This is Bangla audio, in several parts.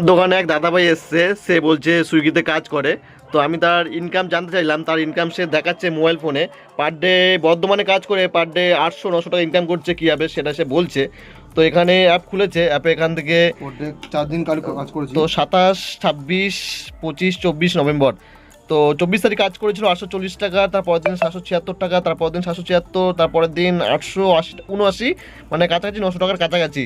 দোকানে এক দাদাভাই এসছে, সে বলছে সুইগিতে কাজ করে। তো আমি তার ইনকাম জানতে চাইলাম। তার ইনকাম সে দেখাচ্ছে মোবাইল ফোনে, পার ডে বর্ধমানে কাজ করে পার ডে 800-900 টাকা ইনকাম করছে কীভাবে সেটা সে বলছে। তো এখানে অ্যাপ খুলেছে, অ্যাপে এখান থেকে 4 দিন কাজ করেছি। তো 27, 26, 25, 24 নভেম্বর, তো 24 তারিখ কাজ করেছিল 840 টাকা, তারপরের দিন 776 টাকা, তারপরের দিন 776, তারপরের দিন 879, মানে কাছাকাছি 900 টাকার কাছাকাছি।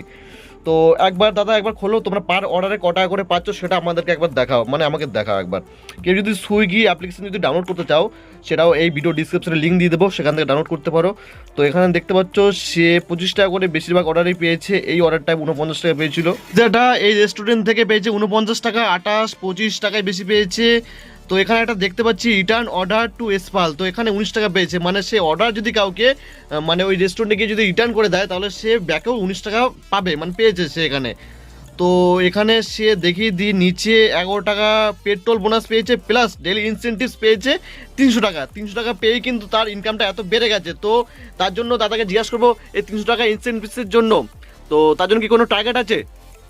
তো একবার দাদা একবার খোলো, তোমরা পার অর্ডারে ক টাকা করে পাচ্ছ সেটা আমাদেরকে একবার দেখাও, মানে আমাকে দেখাও একবার। কেউ যদি সুইগি অ্যাপ্লিকেশন যদি ডাউনলোড করতে চাও, সেটাও এই ভিডিও ডিসক্রিপশনে লিঙ্ক দিয়ে দেবো, সেখান থেকে ডাউনলোড করতে পারো। তো এখানে দেখতে পাচ্ছ সে 25 টাকা করে বেশিরভাগ অর্ডারই পেয়েছে। এই অর্ডারটায় 49 টাকা পেয়েছিল, যেটা এই রেস্টুরেন্ট থেকে পেয়েছে 49 টাকা। 28, 25 টাকায় বেশি পেয়েছে। তো এখানে একটা দেখতে পাচ্ছি রিটার্ন অর্ডার টু এসপাল, তো এখানে 19 টাকা পেয়েছে। মানে সে অর্ডার যদি কাউকে মানে ওই রেস্টুরেন্টে গিয়ে যদি রিটার্ন করে দেয়, তাহলে সে ব্যাকেও 19 টাকা পাবে, মানে পেয়েছে সে এখানে। তো এখানে সে দেখিয়ে দিই নিচে 11 টাকা পেট্রোল বোনাস পেয়েছে, প্লাস ডেলি ইনসেন্টিভস পেয়েছে 300 টাকা। 300 টাকা পেয়েই কিন্তু তার ইনকামটা এত বেড়ে গেছে। তো তার জন্য দাদাকে জিজ্ঞাসা করবো এই 300 টাকা ইনসেন্টিভসের জন্য, তো তার জন্য কি কোনো টার্গেট আছে?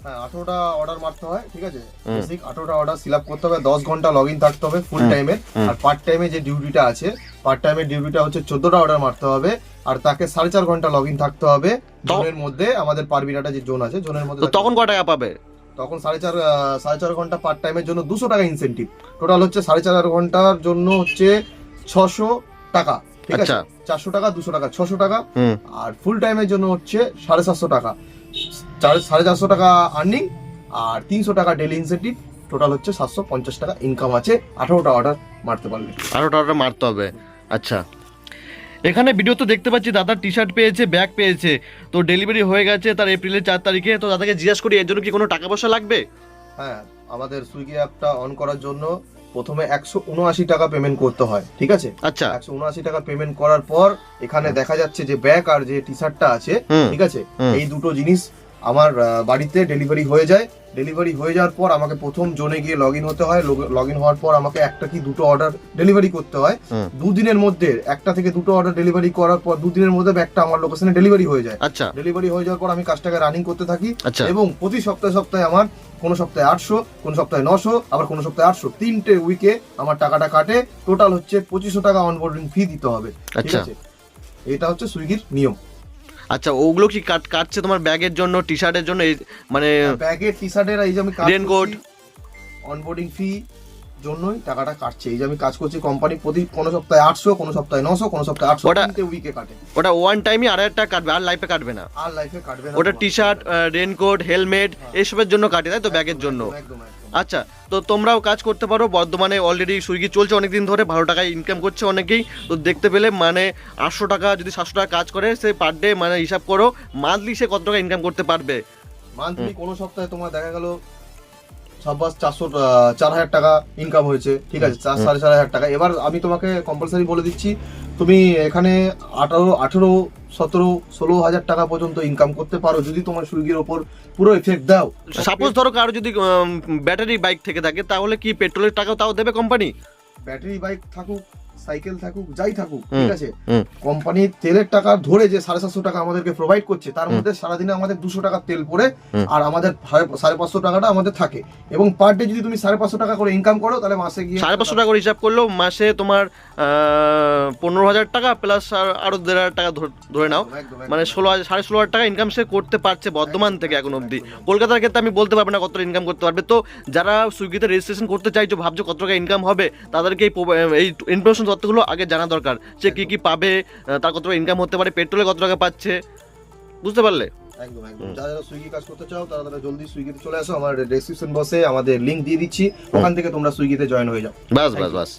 হ্যাঁ, 18টা অর্ডার মারতে হয়, ঠিক আছে। বেসিক 18টা অর্ডার ফিল আপ করতে হবে, 10 ঘন্টা লগ ইন থাকতে হবে ফুল টাইমের। আর পার্ট টাইমে যে ডিউটিটা আছে, পার্ট টাইমের ডিউটিটা হচ্ছে 14টা অর্ডার মারতে হবে, আর তাকে 4.5 ঘন্টা লগ ইন থাকতে হবে জোনের মধ্যে। আমাদের পারবিরাটা যে জোন আছে, জোনের মধ্যে। তখন কত টাকা পাবে? তখন 4.5 ঘন্টা পার্ট টাইমের জন্য 200 টাকা ইনসেন্টিভ। টোটাল হচ্ছে 4.5 ঘন্টার জন্য হচ্ছে 600 টাকা, ঠিক আছে। 400 টাকা, 200 টাকা, 600 টাকা। আর ফুল টাইমের জন্য হচ্ছে 750 টাকা, 450 টাকা আর্নিং, আর 300 টাকা ডেলি ইনসেন্টিভ। টোটাল হচ্ছে 750 টাকা ইনকাম আছে 18টা অর্ডার মারতে পারলে। 18টা অর্ডার মারতে হবে, আচ্ছা। এখানে ভিডিও তো দেখতে পাচ্ছি দাদা টি শার্ট পেয়েছে, ব্যাগ পেয়েছে, তো ডেলিভারি হয়ে গেছে তার এপ্রিলের 4 তারিখে। তো দাদাকে জিজ্ঞাসা করি এর জন্য কি কোনো টাকা পয়সা লাগবে? হ্যাঁ, আমাদের সুইগি অ্যাপটা অন করার জন্য প্রথমে 179 টাকা পেমেন্ট করতে হয়, ঠিক আছে। আচ্ছা, 179 টাকা পেমেন্ট করার পর এখানে দেখা যাচ্ছে যে ব্যাগ আর যে টি শার্টটা আছে, ঠিক আছে, এই দুটো জিনিস আমার বাড়িতে ডেলিভারি হয়ে যায়। ডেলিভারি হয়ে যাওয়ার পর আমাকে প্রথম জোনে গিয়ে লগ ইন হতে হয়। লগ ইন হওয়ার পর আমাকে একটা কি দুটো অর্ডার ডেলিভারি করতে হয়। 2 দিনের মধ্যে একটা থেকে দুটো অর্ডার ডেলিভারি করার পর 2 দিনের মধ্যে ব্যাগটা আমার লোকেশনে ডেলিভারি হয়ে যায়। আচ্ছা, ডেলিভারি হয়ে যাওয়ার পর আমি কাজটাকে রানিং করতে থাকি। আচ্ছা। এবং প্রতি সপ্তাহে আমার কোনো সপ্তাহে 800, কোনো সপ্তাহে 900, আবার কোনো সপ্তাহে 800, 3টে উইকে আমার টাকাটা কাটে। টোটাল হচ্ছে 2500 টাকা অনবোর্ডিং ফি দিতে হবে, ঠিক আছে। এটা হচ্ছে সুইগির নিয়ম। আচ্ছা, ওগুলো কি কাটছে তোমার ব্যাগের জন্য, টি শার্টের জন্য, মানে ব্যাগের, টি শার্টের, এই যে আমি রেনকোট, অনবোর্ডিং ফি জন্যই টাকাটা কাটছে। এই যে আমি কাজ করছি, কোম্পানি প্রতি কোনো সপ্তাহে 800, কোনো সপ্তাহে 900, কোনো সপ্তাহে 800, তিনটে উইকে কাটে। ওটা ওয়ান টাইমই 2,000 টাকা কাটবে, আর লাইফে কাটবে না। আর লাইফে কাটবে না। ওটা টি শার্ট, রেনকোট, হেলমেট এইসবের জন্য কাটে, তাই তো, ব্যাগের জন্য। আচ্ছা, তো তোমরাও কাজ করতে পারো। বর্ধমানে অলরেডি সুইগি চলছে অনেকদিন ধরে, ভালো টাকায় ইনকাম করছে অনেকেই। তো দেখতে পেলে মানে 800 টাকা যদি 700 টাকা কাজ করে, সে পার ডে মানে হিসাব করো মান্থলি সে কত টাকা ইনকাম করতে পারবে। মান্থলি কোনো সপ্তাহে তোমার দেখা গেল 4,000 টাকা ইনকাম হয়েছে, ঠিক আছে, 4,500 টাকা। এবার আমি তোমাকে কম্পালসারি বলে দিচ্ছি, তুমি এখানে 18, 17, 16,000 টাকা পর্যন্ত ইনকাম করতে পারো যদি তোমার সুইগির ওপর পুরো এফেক্ট দাও। সাপোজ ধরো কারো যদি ব্যাটারি বাইক থেকে থাকে, তাহলে কি পেট্রোলের টাকাও তাও দেবে কোম্পানি? ব্যাটারি বাইক থাকুক, সাইকেল থাকুক, যাই থাকুক, ঠিক আছে, কোম্পানির তেলের টাকা ধরে যে 750 টাকা আমাদেরকে প্রোভাইড করছে, তার মধ্যে সারাদিনে আমাদের 200 টাকা তেল পড়ে, আর আমাদের 550 টাকাটা আমাদের থাকে। এবং পার ডে যদি তুমি 550 টাকা করে ইনকাম করো, তাহলে মাসে গিয়ে 550 টাকা করে হিসাব করলেও মাসে তোমার 15,000 টাকা প্লাস আরো 1,500 টাকা ধরে নাও, মানে 16,500 টাকা ইনকাম সে করতে পারছে বর্ধমান থেকে এখন অবধি। কলকাতার ক্ষেত্রে আমি বলতে পারবো না কত ইনকাম করতে পারবে। তো যারা সুইগিতে রেজিস্ট্রেশন করতে চাইছো, ভাবছো কত টাকা ইনকাম হবে, তাদেরকে এই ইনফরমেশন তথ্যগুলো আগে জানা দরকার, যে কি কি পাবে, তার কত টাকা ইনকাম হতে পারে, পেট্রোলে কত টাকা পাচ্ছে, বুঝতে পারলে? একদম। যারা সুইগি কাজ করতে চাও, তারা জলদি সুইগিতে চলে আসো। আমার ডেসক্রিপশন বক্সে আমাদের লিংক দিয়ে দিচ্ছি, ওখান থেকে তোমরা সুইগিতে জয়েন হয়ে যাও। বাস।